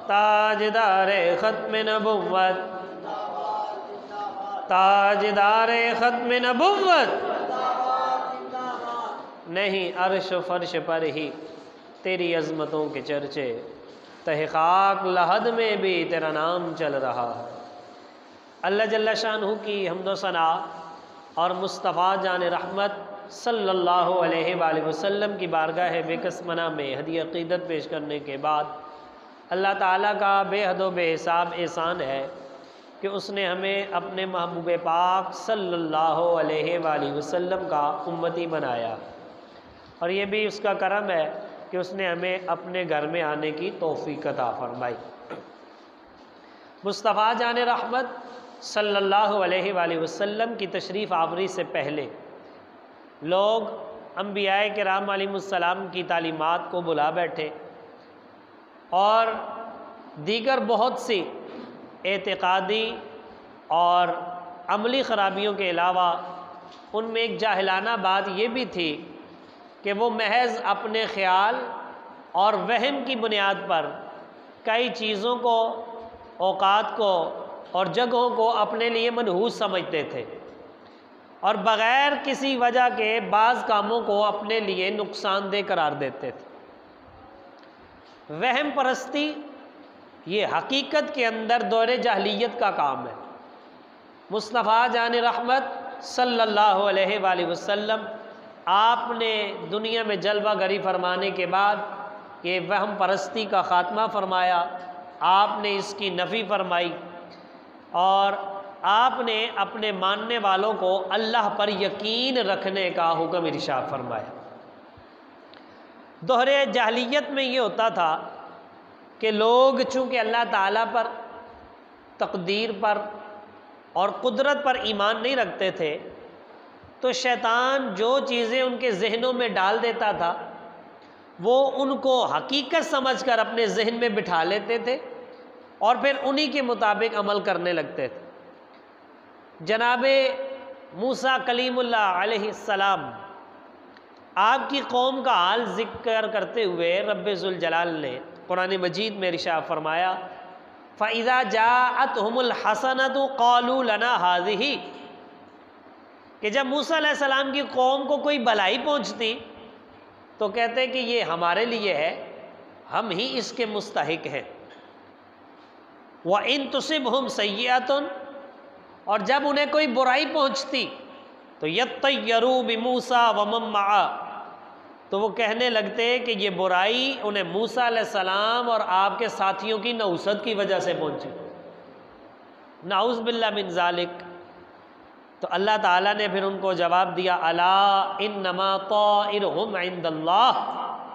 ताजदारे ख़त्म नबुव्वत, ताजदारे ख़त्म नबुव्वत, नहीं अर्श फर्श पर ही तेरी अज़मतों के चर्चे, तहक़ाक़ लहद में भी तेरा नाम चल रहा है। अल्लाह जल्ल शानहू की हम्दो सना और मुस्तफ़ा जान रहमत सल्लल्लाहु अलैहि वसल्लम की बारगाह बेकसमना में हदी अक़ीदत पेश करने के बाद अल्लाह ताला का बेहद व बेहिसाब एहसान है कि उसने हमें अपने महबूब पाक सल्लल्लाहु अलैहि वसल्लम का उम्मती बनाया, और ये भी उसका करम है कि उसने हमें अपने घर में आने की तौफ़ीक़ अता फ़रमाई। मुस्तफ़ा जान रहमत सल्लल्लाहु अलैहि वसल्लम की तशरीफ़ आवरी से पहले लोग अंबियाए किराम अलैहिमुस्सलाम की तालीमात को बुला बैठे और दीगर बहुत सी एतिक़ादी और अमली ख़राबियों के अलावा उनमें एक जाहिलाना बात ये भी थी कि वो महज़ अपने ख़्याल और वहम की बुनियाद पर कई चीज़ों को, औक़ात को और जगहों को अपने लिए मनहूस समझते थे और बग़ैर किसी वजह के बाज़ कामों को अपने लिए नुकसानदेह करार देते थे। वहम परस्ती ये हकीकत के अंदर दौरे जahलियत का काम है। मुस्तफ़ा जान रहमत सल्लल्लाहु अलैहि वसल्लम आपने दुनिया में जलवा गरी फरमाने के बाद ये वहम परस्ती का ख़ात्मा फरमाया, आपने इसकी नफ़ी फरमाई और आपने अपने मानने वालों को अल्लाह पर यकीन रखने का हुक्म इरशाद फरमाया। दोहरे जahलियत में ये होता था कि लोग चूँकि अल्लाह ताला पर, तकदीर पर और कुदरत पर ईमान नहीं रखते थे, तो शैतान जो चीज़ें उनके जहनों में डाल देता था वो उनको हकीकत समझकर अपने जहन में बिठा लेते थे और फिर उन्हीं के मुताबिक अमल करने लगते थे। जनाबे मूसा कलीमुल्लाह अलैहिस्सलाम आपकी कौम का हाल ज़िक्र करते हुए रब्बे ज़ुल जलाल ने कुरान मजीद में इरशाद फरमाया, फ़इज़ा जाअतहुमुल हसनतु क़ालू लना हाज़िही, कि जब मूसा अलैहिस्सलाम की कौम को कोई भलाई पहुँचती तो कहते कि ये हमारे लिए है, हम ही इसके मुस्तहिक हैं। व इन तुसिबहुम सय्यअतुन, और जब उन्हें कोई बुराई पहुँचती तो यत्तय्यरू बिमूसा व मम मआ, तो वो कहने लगते कि ये बुराई उन्हें मूसा अलैहिस्सलाम और आपके साथियों की नौसत की वजह से पहुँची। नाउज़ बिल्लाह मिन ज़ालिक। तो अल्लाह ताला ने फिर उनको जवाब दिया, अला इन्नमा ताइरुहुम इंदल्लाह,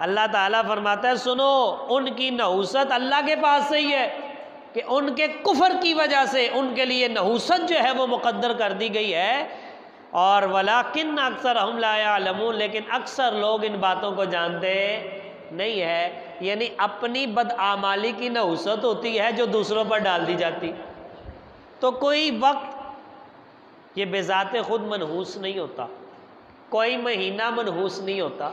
अल्लाह ताला फरमाता है सुनो, उनकी नहुसत अल्लाह के पास से ही है कि उनके कुफर की वजह से उनके लिए नहुसत जो है वो मुक़द्दर कर दी गई है। और वलाकिन अक्सर हम ला यालमून, लेकिन अक्सर लोग इन बातों को जानते नहीं है। यानी अपनी बदआमाली की नहुसत होती है जो दूसरों पर डाल दी जाती। तो कोई वक्त ये बेज़ाते ख़ुद मनहूस नहीं होता, कोई महीना मनहूस नहीं होता,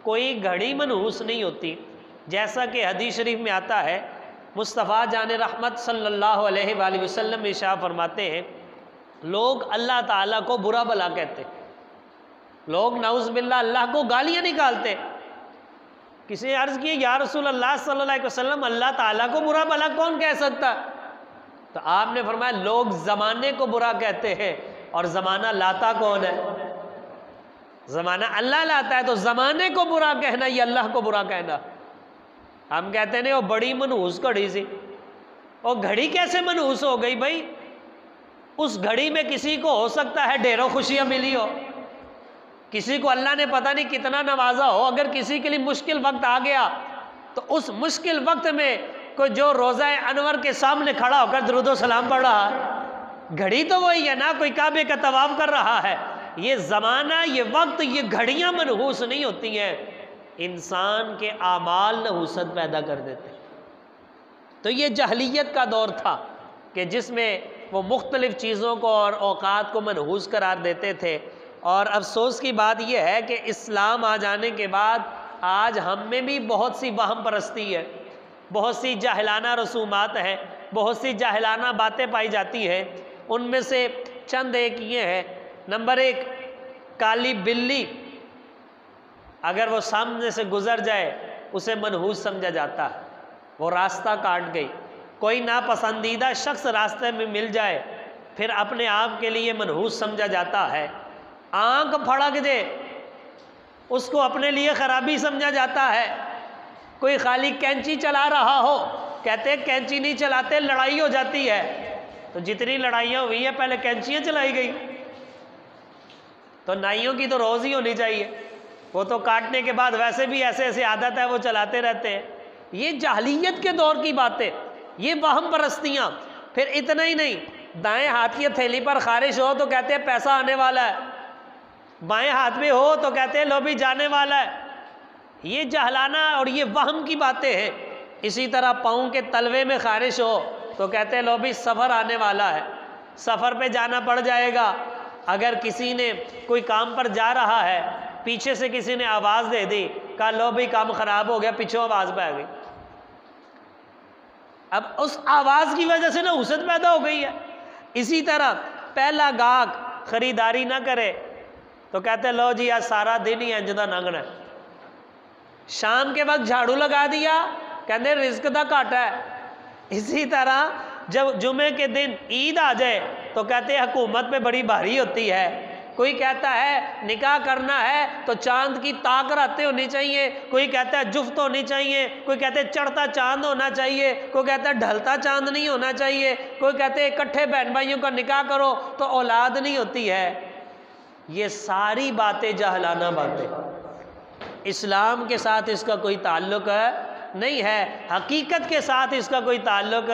कोई घड़ी मनहूस नहीं होती। जैसा कि हदीस शरीफ में आता है, मुस्तफ़ा जान रहमत सल्लल्लाहु अलैहि वसल्लम इरशाद फरमाते हैं, लोग अल्लाह ताला को बुरा भला कहते, लोग नाउज़ बिल्लाह अल्लाह को गालियाँ निकालते। किसी ने अर्ज़ की, या रसूल अल्लाह सल्लल्लाहु अलैहि वसल्लम, अल्लाह ताला को बुरा भला कौन कह सकता? तो आपने फरमाया, लोग ज़माने को बुरा कहते हैं, और ज़माना लाता कौन है? ज़माना अल्लाह लाता है, तो ज़माने को बुरा कहना ये अल्लाह को बुरा कहना। हम कहते नहीं वो बड़ी मनहूस घड़ी सी, और घड़ी कैसे मनहूस हो गई भाई? उस घड़ी में किसी को हो सकता है ढेरों खुशियाँ मिली हो, किसी को अल्लाह ने पता नहीं कितना नवाजा हो। अगर किसी के लिए मुश्किल वक्त आ गया तो उस मुश्किल वक्त में कोई जो रोज़ा अनवर के सामने खड़ा होकर दुरूद व सलाम पढ़ रहा है, घड़ी तो वही है ना, कोई काबे का तवाफ कर रहा है। ये ज़माना, ये वक्त, ये घड़ियाँ मनहूस नहीं होती हैं, इंसान के आमाल नहूसत पैदा कर देते। तो ये जहलियत का दौर था कि जिसमें वो मुख्तलिफ़ चीज़ों को और औक़ात को मनहूस करार देते थे। और अफसोस की बात यह है कि इस्लाम आ जाने के बाद आज हम में भी बहुत सी वहम परस्ती है। बहुत सी जाहिलाना रसूमात हैं, बहुत सी जाहिलाना बातें पाई जाती हैं। उनमें से चंद एक ये है। नंबर 1, काली बिल्ली अगर वो सामने से गुजर जाए उसे मनहूस समझा जाता है, वो रास्ता काट गई। कोई नापसंदीदा शख्स रास्ते में मिल जाए फिर अपने आप के लिए मनहूस समझा जाता है। आंख फड़क दे उसको अपने लिए खराबी समझा जाता है। कोई खाली कैंची चला रहा हो, कहते कैंची नहीं चलाते लड़ाई हो जाती है। तो जितनी लड़ाइयाँ हुई है पहले कैंचियाँ चलाई गई। तो नाइयों की तो रोज़ ही होनी चाहिए, वो तो काटने के बाद वैसे भी ऐसे ऐसे आदत है वो चलाते रहते हैं। ये जाहलियत के दौर की बातें, ये वहम परस्तियाँ। फिर इतना ही नहीं, दाएं हाथ की थैली पर खारिश हो तो कहते हैं पैसा आने वाला है, बाएं हाथ में हो तो कहते हैं लो भी जाने वाला है। ये जहलाना और ये वहम की बातें हैं। इसी तरह पाँव के तलवे में खारिश हो तो कहते हैं लो भी सफ़र आने वाला है, सफ़र पे जाना पड़ जाएगा। अगर किसी ने कोई काम पर जा रहा है, पीछे से किसी ने आवाज़ दे दी, कहा लो भी काम ख़राब हो गया, पीछे आवाज़ पे आ गई। अब उस आवाज़ की वजह से ना हुसद पैदा हो गई है। इसी तरह पहला गाहक ख़रीदारी ना करे तो कहते लो जी आज सारा दिन ही इंज दा लंघना। शाम के वक्त झाड़ू लगा दिया, कहते रिस्क दा घाटा है। इसी तरह जब जुमे के दिन ईद आ जाए तो कहते हैं हुकूमत पे बड़ी भारी होती है। कोई कहता है निकाह करना है तो चांद की ताक रातें होनी चाहिए, कोई कहता है जुफ्त होनी चाहिए, कोई कहते हैं चढ़ता चांद होना चाहिए, कोई कहता है ढलता चांद नहीं होना चाहिए, कोई कहते हैं इकट्ठे बहन भाइयों का निकाह करो तो औलाद नहीं होती है। ये सारी बातें जहलाना बातें, इस्लाम के साथ इसका कोई ताल्लुक नहीं है, हकीकत के साथ इसका कोई ताल्लुक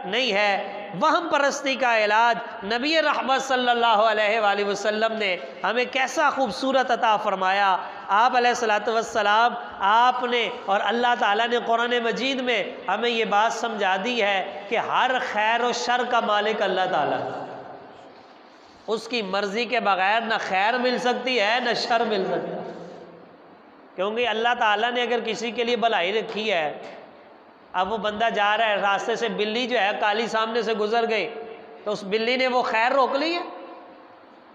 नहीं है। वहम परस्ती का इलाज नबी रहमत सल्लल्लाहु अलैहि वसल्लम ने हमें कैसा खूबसूरत अता फरमाया। आप अलैहिस्सलातु वस्सलाम आपने और अल्लाह ताला ने कुरान मजीद में हमें ये बात समझा दी है कि हर खैर और शर का मालिक अल्लाह ताला, उसकी मर्ज़ी के बग़ैर न खैर मिल सकती है न शर मिल सकती है। क्योंकि अल्लाह ताला ने अगर किसी के लिए भलाई रखी है, अब वो बंदा जा रहा है रास्ते से, बिल्ली जो है काली सामने से गुजर गई तो उस बिल्ली ने वो खैर रोक ली है,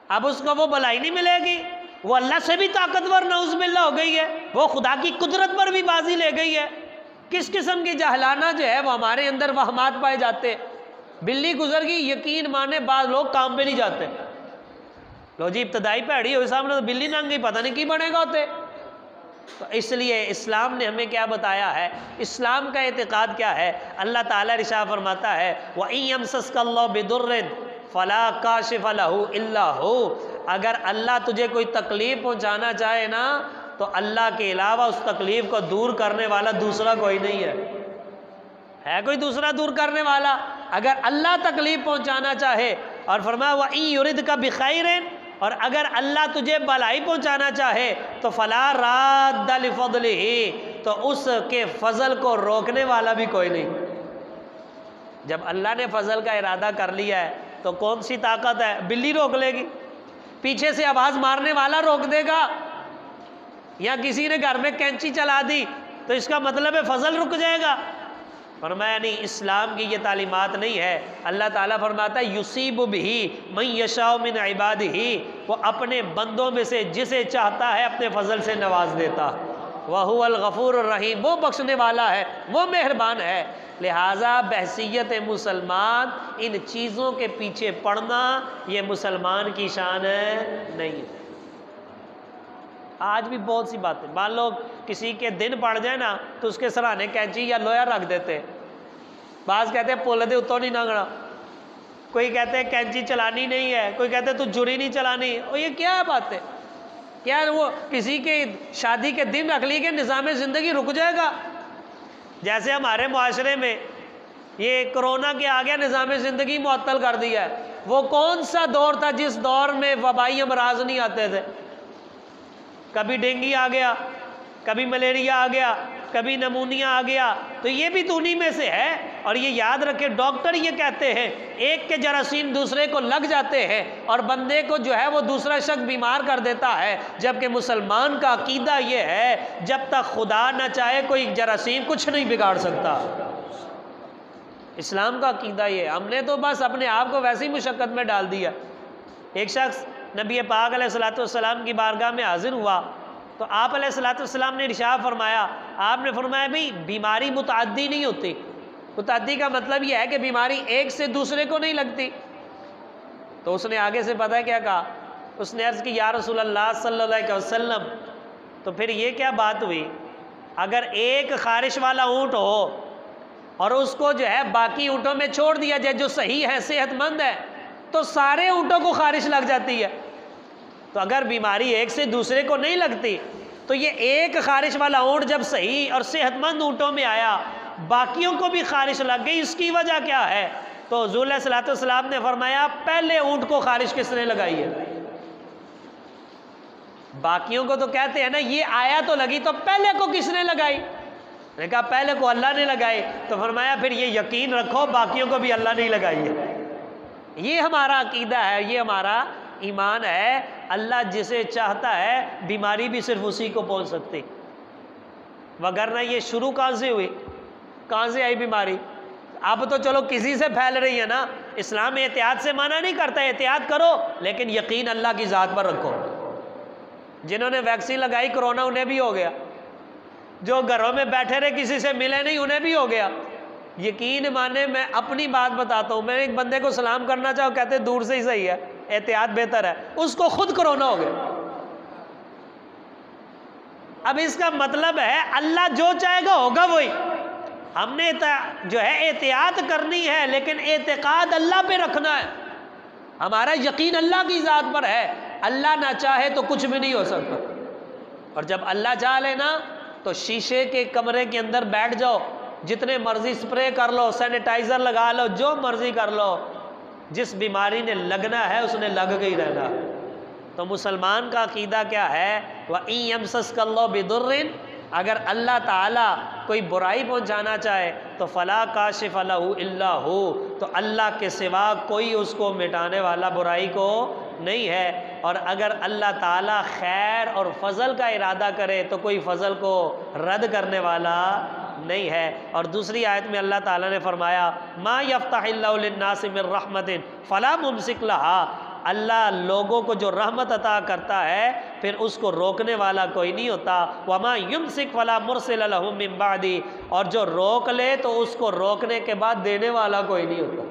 अब उसको वो भलाई नहीं मिलेगी। वो अल्लाह से भी ताकतवर नऊज़ुबिल्लाह हो गई है, वो खुदा की कुदरत पर भी बाजी ले गई है। किस किस्म की जहलाना जो है वो हमारे अंदर वहमात पाए जाते। बिल्ली गुजर गई, यकीन माने बाद लोग काम पे नहीं जाते। लो जी इब्तदाई पैड़ी हो सामने तो बिल्ली नंग गई, पता नहीं की बनेगा होते। तो इसलिए इस्लाम ने हमें क्या बताया है, इस्लाम का एतिक़ाद क्या है। अल्लाह ताला इरशाद फरमाता है व इन यमसस्कल्लाहु बिदुर्रिन फला काशिफ़ लहू इल्ला हू, अगर अल्लाह तुझे कोई तकलीफ़ पहुँचाना चाहे ना तो अल्लाह के अलावा उस तकलीफ़ को दूर करने वाला दूसरा कोई नहीं है कोई दूसरा दूर करने वाला। अगर अल्लाह तकलीफ़ पहुँचाना चाहे, और फरमाया व इन युरिद का बिखैरिन, और अगर अल्लाह तुझे भलाई पहुँचाना चाहे तो फला राद्दा लिफ़ज़लिही, तो उसके फ़ज़ल को रोकने वाला भी कोई नहीं। जब अल्लाह ने फ़ज़ल का इरादा कर लिया है तो कौन सी ताकत है, बिल्ली रोक लेगी? पीछे से आवाज़ मारने वाला रोक देगा, या किसी ने घर में कैंची चला दी तो इसका मतलब है फ़ज़ल रुक जाएगा। फरमाया नहीं, इस्लाम की ये तालीमात नहीं है। अल्लाह ताला फरमाता है युसीबु बिही मन यशाउ मिन इबादिही, वो अपने बंदों में से जिसे चाहता है अपने फजल से नवाज देता। व हुवल गफूरुर रहीम, वो बख्शने वाला है, वो मेहरबान है। लिहाजा बहसीयत मुसलमान इन चीज़ों के पीछे पड़ना ये मुसलमान की शान नहीं है। आज भी बहुत सी बातें, मान लो किसी के दिन पड़ जाए ना तो उसके सराहने कैंची या लोया रख देते। बाज़ कहते हैं पुल दे उत्तों नहीं लंघना, कोई कहते हैं कैंची चलानी नहीं है, कोई कहते हैं तू जुरी नहीं चलानी। और ये क्या है बात है, क्या वो किसी के शादी के दिन रख ली कि निज़ाम ज़िंदगी रुक जाएगा? जैसे हमारे माशरे में ये कोरोना के आ गया, निज़ाम ज़िंदगी मुअत्तल कर दिया है। वो कौन सा दौर था जिस दौर में वबाई अमराज नहीं आते थे? कभी डेंगू आ गया, कभी मलेरिया आ गया, कभी नमूनिया आ गया, तो ये भी तो उन्हीं में से है। और ये याद रखें, डॉक्टर ये कहते हैं एक के जरासीम दूसरे को लग जाते हैं और बंदे को जो है वो दूसरा शख्स बीमार कर देता है, जबकि मुसलमान का अकीदा ये है जब तक खुदा न चाहे कोई जरासीम कुछ नहीं बिगाड़ सकता। इस्लाम का अकीदा ये, हमने तो बस अपने आप को वैसे ही मुशक्क़त में डाल दिया। एक शख्स नबी पाक अलैहिस्सलाम की बारगाह में हाजिर हुआ तो आप अलैहिस्सलाम ने इरशाद फरमाया, आपने फरमाया भाई बीमारी मुतअद्दी नहीं होती। मुतअद्दी का मतलब यह है कि बीमारी एक से दूसरे को नहीं लगती। तो उसने आगे से पता है क्या कहा, उसने अर्ज़ की या रसूल अल्लाह सल्लल्लाहु अलैहि वसल्लम, तो फिर ये क्या बात हुई, अगर एक खारिश वाला ऊँट हो और उसको जो है बाकी ऊँटों में छोड़ दिया जाए जो सही है सेहतमंद है, तो सारे ऊँटों को खारिश लग जाती है। तो अगर बीमारी एक से दूसरे को नहीं लगती तो ये एक खारिश वाला ऊँट जब सही और सेहतमंद ऊँटों में आया बाकियों को भी खारिश लग गई, इसकी वजह क्या है? तो हुज़ूर सल्लल्लाहु अलैहि वसल्लम ने फरमाया पहले ऊँट को खारिश किसने लगाई है? बाकियों को तो कहते हैं ना ये आया तो लगी, तो पहले को किसने लगाई? मैंने कहा पहले को अल्लाह ने लगाई। तो फरमाया फिर ये यकीन रखो बाकियों को भी अल्लाह ने लगाई है। ये हमारा अकीदा है, ये हमारा ईमान है। अल्लाह जिसे चाहता है बीमारी भी सिर्फ उसी को पहुंच सकती, वगरना ये शुरू कहाँ से हुई, कहाँ से आई बीमारी? अब तो चलो किसी से फैल रही है ना। इस्लाम एहतियात से मना नहीं करता, एहतियात करो लेकिन यकीन अल्लाह की ज़ात पर रखो। जिन्होंने वैक्सीन लगाई कोरोना उन्हें भी हो गया, जो घरों में बैठे रहे किसी से मिले नहीं उन्हें भी हो गया। यकीन माने, मैं अपनी बात बताता हूँ, मैं एक बंदे को सलाम करना चाहूँ कहते दूर से ही सही है, एहतियात बेहतर है, उसको खुद कोरोना हो गया। अब इसका मतलब है अल्लाह जो चाहेगा होगा वही। हमने जो है एहतियात करनी है लेकिन एतकाद अल्लाह पे रखना है। हमारा यकीन अल्लाह की ज़ात पर है, अल्लाह ना चाहे तो कुछ भी नहीं हो सकता। और जब अल्लाह चाह लेना तो शीशे के कमरे के अंदर बैठ जाओ, जितने मर्जी स्प्रे कर लो, सैनिटाइज़र लगा लो, जो मर्जी कर लो, जिस बीमारी ने लगना है उसने लग गई रहना। तो मुसलमान का अकीदा क्या है, व इन यमसस्कल्लाहु बिदुर्रिन, अगर अल्लाह ताला कोई बुराई पहुंचाना चाहे तो फ़ला काशिफ़ लहू इल्ला हू, तो अल्लाह के सिवा कोई उसको मिटाने वाला बुराई को नहीं है। और अगर अल्लाह ताला खैर और फजल का इरादा करे तो कोई फजल को रद्द करने वाला नहीं है। और दूसरी आयत में अल्लाह ताला ने फरमाया मा यफ्ताहिल्लाहु लिन्नासि मिर रहमतिन फला मुमसिक लहा, अल्लाह लोगों को जो रहमत अता करता है फिर उसको रोकने वाला कोई नहीं होता। वमा युमसिक फला मुरसिल लहु मिन बादी, और जो रोक ले तो उसको रोकने के बाद देने वाला कोई नहीं होता।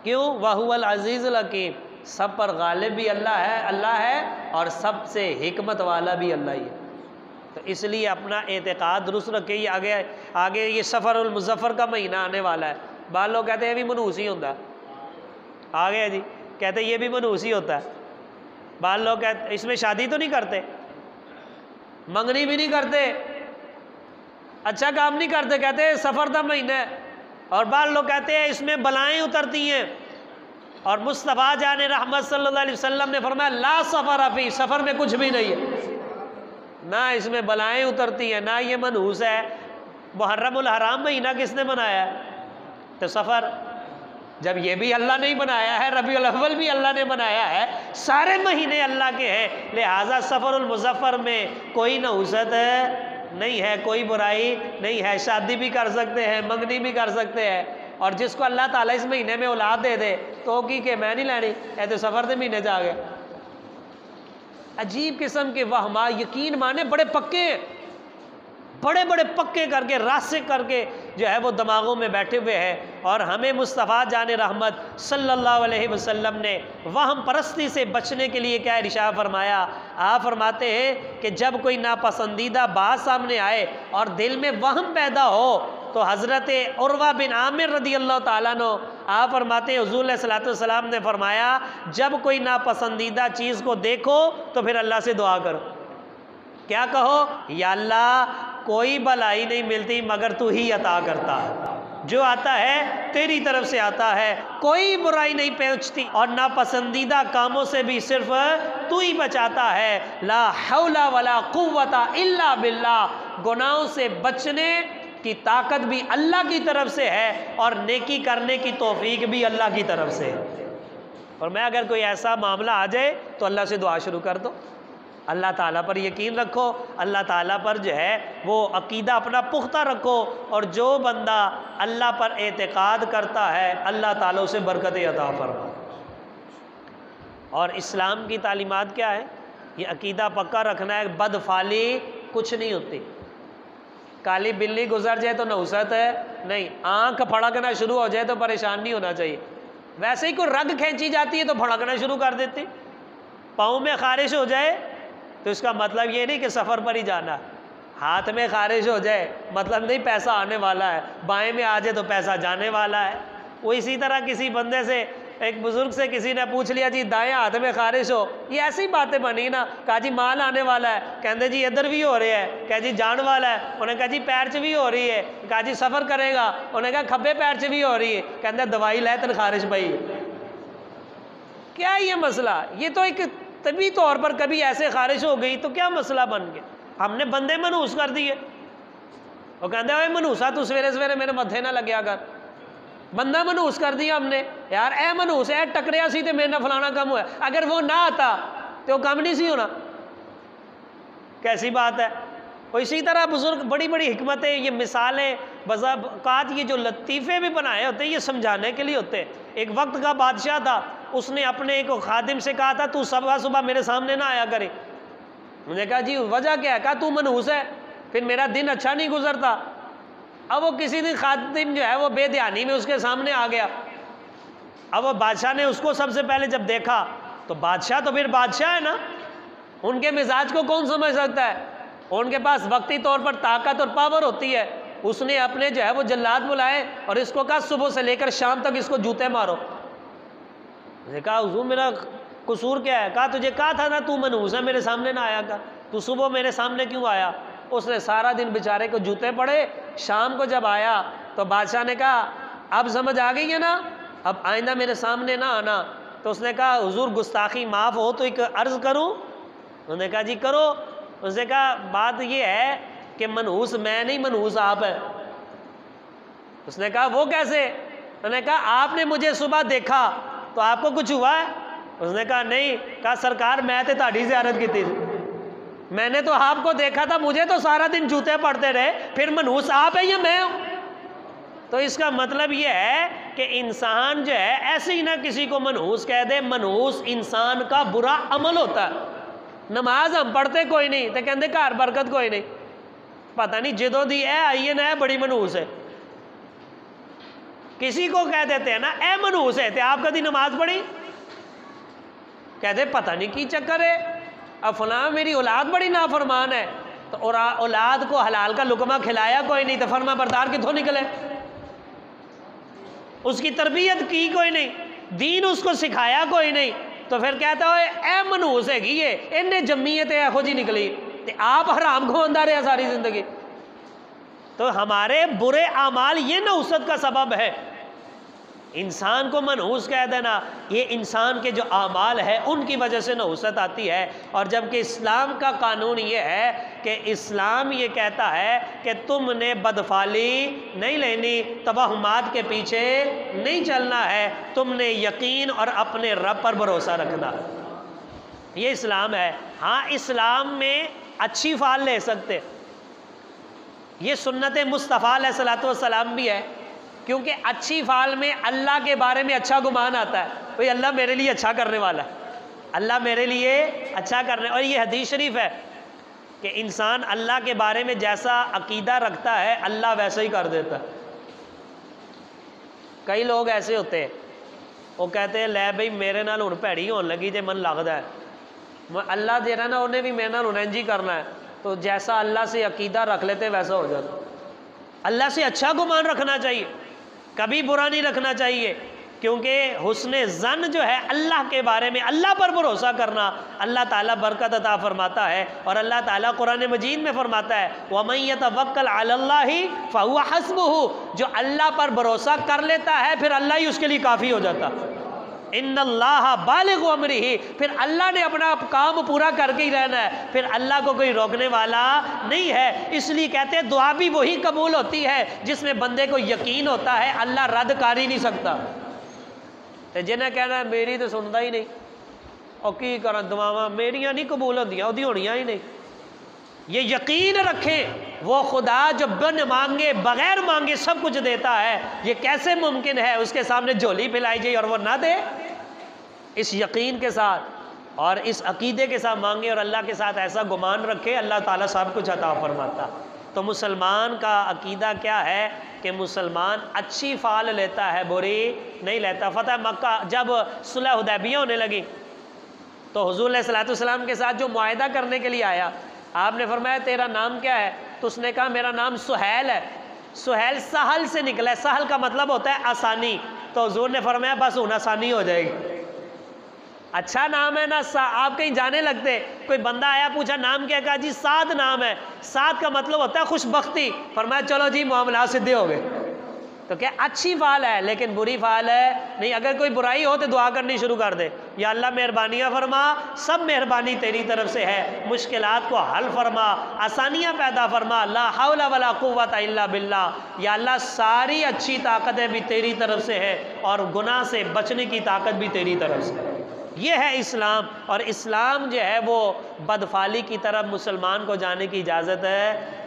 क्यों? वहुवल अज़ीज़ुल हकीम, सब पर गालिब भी अल्लाह है और सबसे हिकमत वाला भी अल्लाह ही है। तो इसलिए अपना एतकाद दुरुस्त रखे। ये आगे ये सफ़रुल मुज़फ़्फ़र का महीना आने वाला है। बाल लोग कहते हैं ये भी मनहूस ही होता है, आ गया जी, कहते ये भी मनहूस ही होता है। बाल लोग कहते इसमें शादी तो नहीं करते, मंगनी भी नहीं करते, अच्छा काम नहीं करते, कहते सफ़र का महीना है। और बाल लोग कहते हैं इसमें बलाएँ उतरती हैं। और मुस्तफ़ा जाने रहमत सल्लल्लाहु अलैहि वसल्लम ने फरमाया ला सफ़र फी, सफ़र में कुछ भी नहीं है, ना इसमें बलाएँ उतरती हैं ना ये मनहूस है। मुहर्रमुल हराम महीना किसने बनाया है? तो सफ़र, जब ये भी अल्लाह ने ही बनाया है, रबीउल अव्वल भी अल्लाह ने बनाया है, सारे महीने अल्लाह के हैं, लिहाजा सफ़रुल मुज़फ़्फ़र में कोई नहुसत नहीं है, कोई बुराई नहीं है। शादी भी कर सकते हैं, मंगनी भी कर सकते हैं। और जिसको अल्लाह ताला इस महीने में औलाद दे दे तो की के मैं नहीं लैनी, ऐसे सफ़र के महीने जा गए। अजीब किस्म के वहमा, यकीन माने बड़े पक्के, बड़े बड़े पक्के करके रास्ते करके जो है वो दिमागों में बैठे हुए हैं। और हमें मुस्तफ़ा जाने रहमत सल्लल्लाहु अलैहि वसल्लम ने वहम परस्ती से बचने के लिए क्या इरशाद फरमाया? आप फरमाते हैं कि जब कोई नापसंदीदा बात सामने आए और दिल में वहम पैदा हो तो हज़रत उर्वा बिन आमिर रदियल्लाहु ताला अन्हु आप फरमाते हैं हुज़ूर सल्लल्लाहु अलैहि वसल्लम ने फरमाया जब कोई नापसंदीदा चीज़ को देखो तो फिर अल्लाह से दुआ करो। क्या कहो? या अल्लाह कोई भलाई नहीं मिलती मगर तू ही अता करता है, जो आता है तेरी तरफ से आता है, कोई बुराई नहीं पहुँचती और नापसंदीदा कामों से भी सिर्फ तू ही बचाता है। ला हौला वला कुव्वता इल्ला बिल्लाह, गुनाहों से बचने कि ताकत भी अल्लाह की तरफ से है और नेकी करने की तौफीक भी अल्लाह की तरफ से है। और मैं अगर कोई ऐसा मामला आ जाए तो अल्लाह से दुआ शुरू कर दो, अल्लाह ताला पर यकीन रखो, अल्लाह ताला पर जो है वो अकीदा अपना पुख्ता रखो, और जो बंदा अल्लाह पर एतकाद करता है अल्लाह ताला उसे बरकत अता फरमा। और इस्लाम की तालीमात क्या है? ये अकीदा पक्का रखना है, बदफाली कुछ नहीं होती। काली बिल्ली गुजर जाए तो नहुसत है नहीं, आँख फड़कना शुरू हो जाए तो परेशान नहीं होना चाहिए। वैसे ही कोई रग खींची जाती है तो फड़कना शुरू कर देती, पाँव में खारिश हो जाए तो इसका मतलब ये नहीं कि सफ़र पर ही जाना, हाथ में खारिश हो जाए मतलब नहीं पैसा आने वाला है, बाएं में आ जाए तो पैसा जाने वाला है। वो इसी तरह किसी बंदे से, एक बुज़ुर्ग से किसी ने पूछ लिया जी दाएं हाथ में खारिश हो, ये ऐसी बातें बनी ना, कहा जी माल आने वाला है, कहते जी इधर भी हो रही है, कह जी जान वाला है, उन्हें कहा जी पैर च भी हो रही है, कहा जी सफ़र करेगा, उन्हें कहा खब्बे पैर च भी हो रही है, कहते दवाई लै तेन खारिश पई। क्या ये मसला? ये तो एक तभी तौर पर कभी ऐसे खारिश हो गई तो क्या मसला बन गया? हमने बंदे मनहूस कर दिए। वो कहते हैं मनहूसा तू सवेरे सवेरे मेरे मत्थे ना लग्या कर, बंदा मनहूस कर दिया हमने। यार ए मनहूस है टकरिया सी तो मेरे ना फलाना कम हुआ, अगर वो ना आता तो कम नहीं सी होना, कैसी बात है? और इसी तरह बुजुर्ग बड़ी बड़ी हिकमतें, ये मिसालें बज़ाक़ात, ये जो लतीफ़े भी बनाए होते हैं ये समझाने के लिए होते हैं। एक वक्त का बादशाह था, उसने अपने एक खादिम से कहा था तू सुबह सुबह मेरे सामने ना आया करे। मुझे कहा जी वजह क्या है? कहा तू मनहूस है, फिर मेरा दिन अच्छा नहीं गुजरता। अब वो किसी दिन खादिम जो है वो बेध्यानी में उसके सामने आ गया। अब वो बादशाह ने उसको सबसे पहले जब देखा तो बादशाह तो फिर बादशाह है ना, उनके मिजाज को कौन समझ सकता है? उनके पास वक्ती तौर पर ताकत और पावर होती है। उसने अपने जो है वो जल्लाद बुलाए और इसको कहा सुबह से लेकर शाम तक इसको जूते मारो। मुझे कहा हुजूर मेरा कसूर क्या है? कहा तुझे कहा था ना तू मनहूस है मेरे सामने ना आया कर, तू सुबह मेरे सामने क्यों आया? उसने सारा दिन बेचारे को जूते पड़े, शाम को जब आया तो बादशाह ने कहा अब समझ आ गई है ना, अब आइंदा मेरे सामने ना आना। तो उसने कहा हुजूर गुस्ताखी माफ़ हो तो एक अर्ज़ करूं? उन्होंने कहा जी करो। उसने कहा बात ये है कि मनहूस मैं नहीं, मनहूस आप है। उसने कहा वो कैसे? उन्होंने कहा आपने मुझे सुबह देखा तो आपको कुछ हुआ है? उसने कहा नहीं। कहा सरकार मैं तो ताड़ी ज़ियारत की थी, मैंने तो आपको देखा था, मुझे तो सारा दिन जूते पड़ते रहे, फिर मनहूस आप है या मैं हूँ? तो इसका मतलब ये है कि इंसान जो है ऐसे ही ना किसी को मनहूस कह दे। मनहूस इंसान का बुरा अमल होता है। नमाज हम पढ़ते कोई नहीं तो कहते घर बरकत कोई नहीं, पता नहीं जदों दी है आइए ना है बड़ी मनहूस है। किसी को कह देते हैं ना ए मनहूस है, तो आप कभी नमाज पढ़ी? कहते पता नहीं की चक्कर है, अब फलां मेरी औलाद बड़ी नाफरमान है, तो और औलाद को हलाल का लुकमा खिलाया कोई नहीं तो फरमा बरदार कितों निकले? उसकी तरबियत की कोई नहीं, दीन उसको सिखाया कोई नहीं, तो फिर कहता है ए मनहूस है ये इन्हें जम्मी है तो एहो जी निकली, तो आप हराम खोंदा रहे सारी जिंदगी। तो हमारे बुरे आमाल ये नहुसत का सबब है। इंसान को मनहूस कह देना ये इंसान के जो आमाल है उनकी वजह से नहुसत आती है। और जबकि इस्लाम का कानून ये है कि इस्लाम ये कहता है कि तुमने बदफाली नहीं लेनी, तवहमात के पीछे नहीं चलना है, तुमने यकीन और अपने रब पर भरोसा रखना, ये इस्लाम है। हाँ इस्लाम में अच्छी फ़ाल ले सकते, ये सुन्नत मुस्तफ़ा अलैहिस्सलातु वस्सलाम भी है, क्योंकि अच्छी फ़ाल में अल्लाह के बारे में अच्छा गुमान आता है, भाई अल्लाह मेरे लिए अच्छा करने वाला है, अल्लाह मेरे लिए अच्छा करने। और ये हदीस शरीफ है कि इंसान अल्लाह के बारे में जैसा अकीदा रखता है अल्लाह वैसा ही कर देता है। कई लोग ऐसे होते हैं वो कहते हैं लै बई मेरे नाल हुण भैड़ी होने लगी तो मन लगता है अल्लाह जेरा ना उन्हें भी मेरे नाल हुण इंज ही करना है, तो जैसा अल्लाह से अकीदा रख लेते वैसा हो जाता। अल्लाह से अच्छा गुमान रखना चाहिए, कभी बुरा नहीं रखना चाहिए, क्योंकि हुस्ने ज़न जो है अल्लाह के बारे में, अल्लाह पर भरोसा करना, अल्लाह ताला बरकत अता फरमाता है। और अल्लाह ताला कुरान मजीद में फरमाता है वमन यतवक्कल अलल्लाहि फहुवा हस्बुहु, जो अल्लाह पर भरोसा कर लेता है फिर अल्लाह ही उसके लिए काफ़ी हो जाता। इन्नल्लाह बालिगु अमरिही, फिर अल्लाह ने अपना काम पूरा करके ही रहना है, फिर अल्लाह को कोई रोकने वाला नहीं है। इसलिए कहते हैं दुआ भी वही कबूल होती है जिसमें बंदे को यकीन होता है अल्लाह रद्द कर ही नहीं सकता। तो जिन्हें कहना है मेरी तो सुनता ही नहीं और की करा दुआवां मेरियां नहीं कबूल होंदियां, ओहदी होनियां ही नहीं। ये यकीन रखें वो खुदा जो बिन मांगे बगैर मांगे सब कुछ देता है, ये कैसे मुमकिन है उसके सामने झोली फैलाई जाए और वो ना दे। इस यकीन के साथ और इस अकीदे के साथ मांगे और अल्लाह के साथ ऐसा गुमान रखे, अल्लाह ताला सब कुछ अता फरमाता। तो मुसलमान का अकीदा क्या है कि मुसलमान अच्छी फ़ाल लेता है, बुरी नहीं लेता। फ़तह मक्का जब सुलह हुदैबिया होने लगी तो हुज़ूर सल्लल्लाहु अलैहि वसल्लम के साथ जो मुआहिदा करने के लिए आया, आपने फरमाया तेरा नाम क्या है? तो उसने कहा मेरा नाम सुहैल है। सुहैल सहल से निकला है, सहल का मतलब होता है आसानी। तो हुज़ूर ने फरमाया बस उन आसानी हो जाएगी। अच्छा नाम है ना, आप कहीं जाने लगते, कोई बंदा आया पूछा नाम क्या, कहा जी साद नाम है। साद का मतलब होता है खुशबख्ती। फरमाया चलो जी मामला सिद्धे हो गए। तो क्या अच्छी फ़ाल है लेकिन बुरी फ़ाल है नहीं। अगर कोई बुराई हो तो दुआ करनी शुरू कर दे, या अल्लाह मेहरबानियाँ फरमा, सब मेहरबानी तेरी तरफ से है, मुश्किलात को हल फरमा, आसानियाँ पैदा फरमा, ला हौला वला कुव्वता इल्ला बिल्लाह। या अल्लाह सारी अच्छी ताकतें भी तेरी तरफ से है और गुनाह से बचने की ताकत भी तेरी तरफ से है। ये है इस्लाम। और इस्लाम जो है वो बदफाली की तरफ मुसलमान को जाने की इजाज़त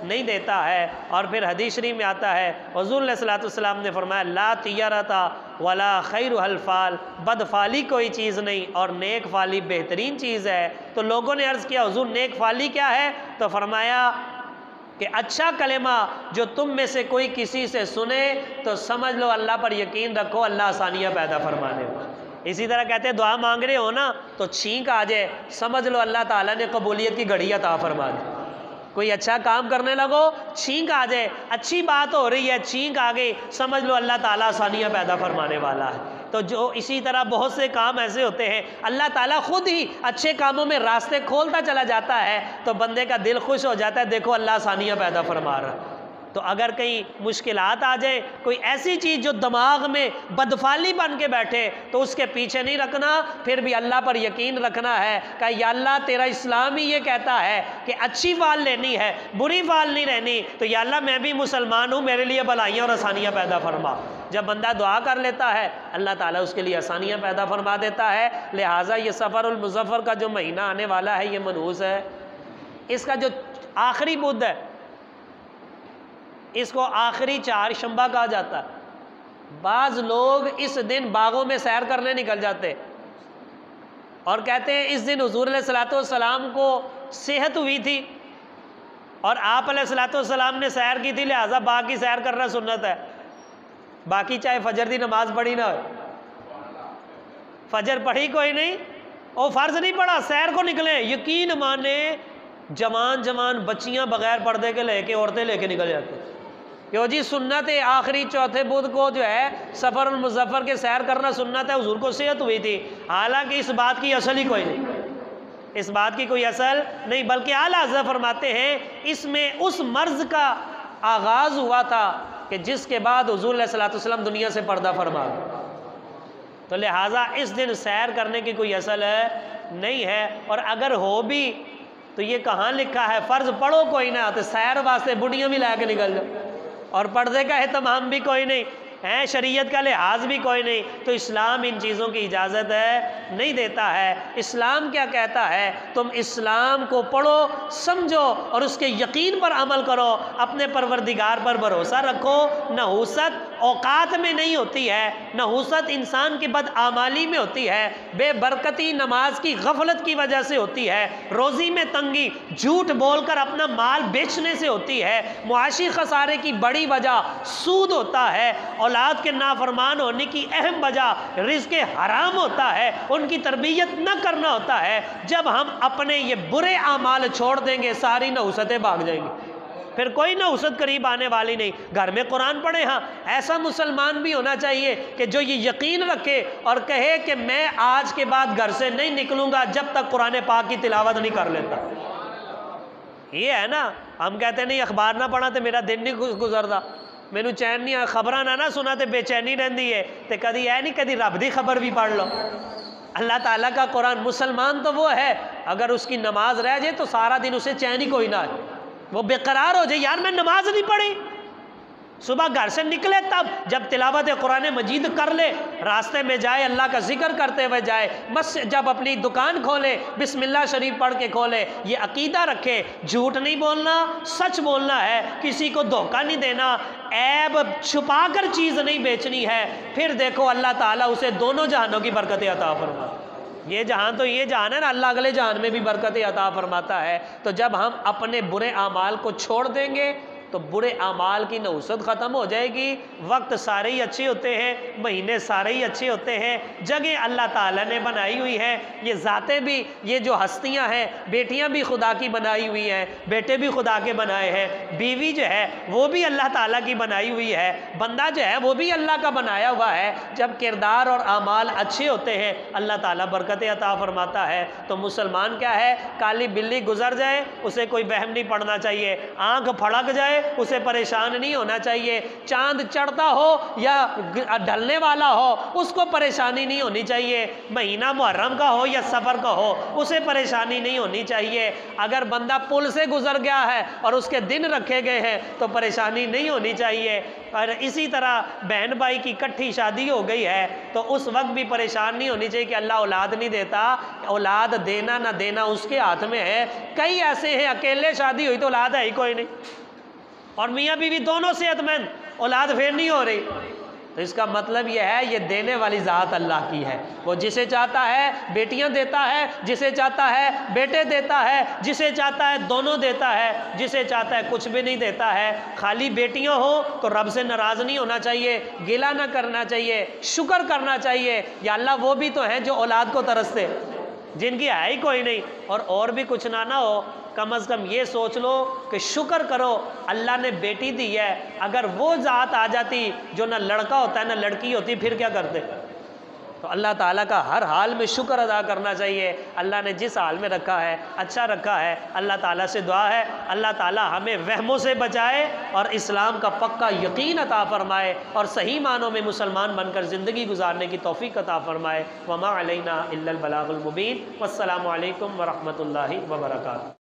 नहीं देता है। और फिर हदीस शरीफ में आता है हुज़ूर सल्लल्लाहु अलैहि वसल्लम ने फरमाया ला तियरता वला खैरुल फाल, बदफाली कोई चीज़ नहीं और नेक फाली बेहतरीन चीज़ है। तो लोगों ने अर्ज़ किया हुज़ूर नेक फाली क्या है? तो फरमाया कि अच्छा कलेमा जो तुम में से कोई किसी से सुने तो समझ लो अल्लाह पर यकीन रखो, अल्लाह आसानियाँ पैदा फरमाने वाला। इसी तरह कहते हैं दुआ मांग रहे हो ना तो छींक आ जाए, समझ लो अल्लाह ताला ने कबूलियत की घड़ी अता फरमा दी। कोई अच्छा काम करने लगो, छींक आ जाए, अच्छी बात हो रही है, छींक आ गई, समझ लो अल्लाह ताला आसानियाँ पैदा फरमाने वाला है। तो जो इसी तरह बहुत से काम ऐसे होते हैं अल्लाह ताला खुद ही अच्छे कामों में रास्ते खोलता चला जाता है, तो बंदे का दिल खुश हो जाता है, देखो अल्लाह आसानियाँ पैदा फरमा रहा है। तो अगर कहीं मुश्किलात आ जाए, कोई ऐसी चीज़ जो दिमाग में बदफाली बन के बैठे, तो उसके पीछे नहीं रखना, फिर भी अल्लाह पर यकीन रखना है कि या अल्लाह तेरा इस्लाम ही ये कहता है कि अच्छी फ़ाल लेनी है, बुरी फ़ाल नहीं रहनी। तो या अल्लाह मैं भी मुसलमान हूँ, मेरे लिए भलाइयाँ और आसानियाँ पैदा फरमा। जब बंदा दुआ कर लेता है अल्लाह ताला उसके लिए आसानियाँ पैदा फरमा देता है। लिहाजा ये सफ़रुल मुज़फ़्फ़र का जो महीना आने वाला है ये मनहूस है। इसका जो आखिरी बुध है इसको आखिरी चार शंबा कहा जाता है। बाज़ लोग इस दिन बागों में सैर करने निकल जाते और कहते हैं इस दिन हुज़ूर सल्लल्लाहु अलैहि वसल्लम को सेहत हुई थी और आप सल्लल्लाहु अलैहि वसल्लम ने सैर की थी, लिहाजा बाग की सैर करना सुन्नत है। बाकी चाहे फजर की नमाज पढ़ी ना हो, फजर पढ़ी कोई नहीं और फ़र्ज नहीं पढ़ा, सैर को निकले। यकीन माने जवान जवान बच्चियां बगैर पर्दे के लेके औरतें लेके निकल जाते क्यों जी सुन्नत है। आखिरी चौथे बुध को जो है सफ़रुल मुज़फ़्फ़र के सैर करना सुन्नत है, हुज़ूर को सेहत हुई थी। हालांकि इस बात की असल ही कोई नहीं, इस बात की कोई असल नहीं, बल्कि आला हज़रत फरमाते हैं इसमें उस मर्ज़ का आगाज़ हुआ था कि जिसके बाद हुज़ूर सल्लल्लाहु अलैहि वसल्लम दुनिया से पर्दा फरमा। तो लिहाजा इस दिन सैर करने की कोई असल नहीं है। और अगर हो भी तो ये कहाँ लिखा है फ़र्ज़ पढ़ो कोई ना, तो सैर वास्ते बुढ़ियाँ भी ला के निकल जाओ और पर्दे का एहतमाम भी कोई नहीं है, शरीयत का लिहाज भी कोई नहीं। तो इस्लाम इन चीज़ों की इजाज़त नहीं देता है। इस्लाम क्या कहता है? तुम इस्लाम को पढ़ो, समझो और उसके यकीन पर अमल करो, अपने परवरदिगार पर भरोसा रखो। नहूसत औकात में नहीं होती है, नहूसत इंसान की बदआमाली में होती है, बेबरकती नमाज की गफलत की वजह से होती है, रोज़ी में तंगी झूठ बोलकर अपना माल बेचने से होती है, मुआशी खसारे की बड़ी वजह सूद होता है, औलाद के नाफरमान होने की अहम वजह रिज़्क़ हराम होता है, उनकी तरबियत न करना होता है। जब हम अपने ये बुरे आमाल छोड़ देंगे सारी नहुसतें भाग जाएंगी, फिर कोई नहुसत करीब आने वाली नहीं। घर में कुरान पढ़े, हाँ ऐसा मुसलमान भी होना चाहिए कि जो ये यकीन रखे और कहे कि मैं आज के बाद घर से नहीं निकलूँगा जब तक कुरान पाक की तिलावत नहीं कर लेता। ये है ना, हम कहते नहीं अखबार ना पढ़ा तो मेरा दिन नहीं गुजरता, मैनू चैन नहीं आ, खबरां ना सुना तो बेचैनी रहिंदी है, तो कदी है नहीं कदी रब दी खबर भी पढ़ लो। अल्लाह ताला का कुरान, मुसलमान तो वो है अगर उसकी नमाज रह जाए तो सारा दिन उसे चैन ही कोई ना है, वो बेकरार हो जाए, यार मैं नमाज नहीं पढ़ी। सुबह घर से निकले तब जब तिलावत कुरान मजीद कर ले, रास्ते में जाए अल्लाह का जिक्र करते हुए जाए, बस जब अपनी दुकान खोले बिस्मिल्लाह शरीफ पढ़ के खोले, ये अकीदा रखे, झूठ नहीं बोलना, सच बोलना है, किसी को धोखा नहीं देना, ऐब छुपा कर चीज़ नहीं बेचनी है। फिर देखो अल्लाह ताला उसे दोनों जहानों की बरकतें अता फरमाता। ये जहान तो ये जहान है ना, अल्लाह अगले जहान में भी बरकतें अता फरमाता है। तो जब हम अपने बुरे आमाल को छोड़ देंगे तो बुरे आमाल की नहुसत ख़त्म हो जाएगी। वक्त सारे ही अच्छे होते हैं, महीने सारे ही अच्छे होते हैं, जगह अल्लाह ताला ने बनाई हुई है, ये ज़ातें भी, ये जो हस्तियां हैं, बेटियां भी खुदा की बनाई हुई हैं, बेटे भी खुदा के बनाए हैं, बीवी जो है वो भी अल्लाह ताला की बनाई हुई है, बंदा जो है वो भी अल्लाह का बनाया हुआ है। जब किरदार और आमाल अच्छे होते हैं अल्लाह ताला बरकतें अता फरमाता है। तो मुसलमान क्या है, काली बिल्ली गुजर जाए उसे कोई वहम नहीं पड़ना चाहिए, आँख फड़क जाए उसे परेशान नहीं होना चाहिए, चांद चढ़ता हो या ढलने वाला हो उसको परेशानी नहीं होनी चाहिए, महीना मुहर्रम का हो या सफ़र का हो उसे परेशानी नहीं होनी चाहिए। अगर बंदा पुल से गुजर गया है और उसके दिन रखे गए हैं तो परेशानी नहीं होनी चाहिए। और इसी तरह बहन भाई की इकट्ठी शादी हो गई है तो उस वक्त भी परेशान नहीं होनी चाहिए कि अल्लाह औलाद नहीं देता, औलाद देना ना देना उसके हाथ में है। कई ऐसे हैं अकेले शादी हुई तो औलाद है ही कोई नहीं, और मियाँ बीवी दोनों सेहतमंद, औलाद फिर नहीं हो रही। तो इसका मतलब यह है ये देने वाली ज़ात अल्लाह की है, वो जिसे चाहता है बेटियां देता है, जिसे चाहता है बेटे देता है, जिसे चाहता है दोनों देता है, जिसे चाहता है कुछ भी नहीं देता है। खाली बेटियां हो तो रब से नाराज़ नहीं होना चाहिए, गिला ना करना चाहिए, शुक्र करना चाहिए, या अल्लाह वो भी तो हैं जो औलाद को तरसते, जिनकी है ही कोई नहीं, और भी कुछ ना हो, कम अज़ कम ये सोच लो कि शुक्र करो अल्लाह ने बेटी दी है। अगर वो ज़ात आ जाती जो ना लड़का होता है ना लड़की होती, फिर क्या करते। तो अल्लाह ताला का हर हाल में शुक्र अदा करना चाहिए। अल्लाह ने जिस हाल में रखा है अच्छा रखा है। अल्लाह ताला से दुआ है अल्लाह ताला हमें वहमों से बचाए और इस्लाम का पक्का यकीन अता फरमाए और सही मानों में मुसलमान बनकर ज़िंदगी गुजारने की तौफ़ीक़ अता फरमाए। वमा अलैना इल्लल बलागुल मुबीन। वस्सलामु अलैकुम वरहमतुल्लाहि वबरकातुहू।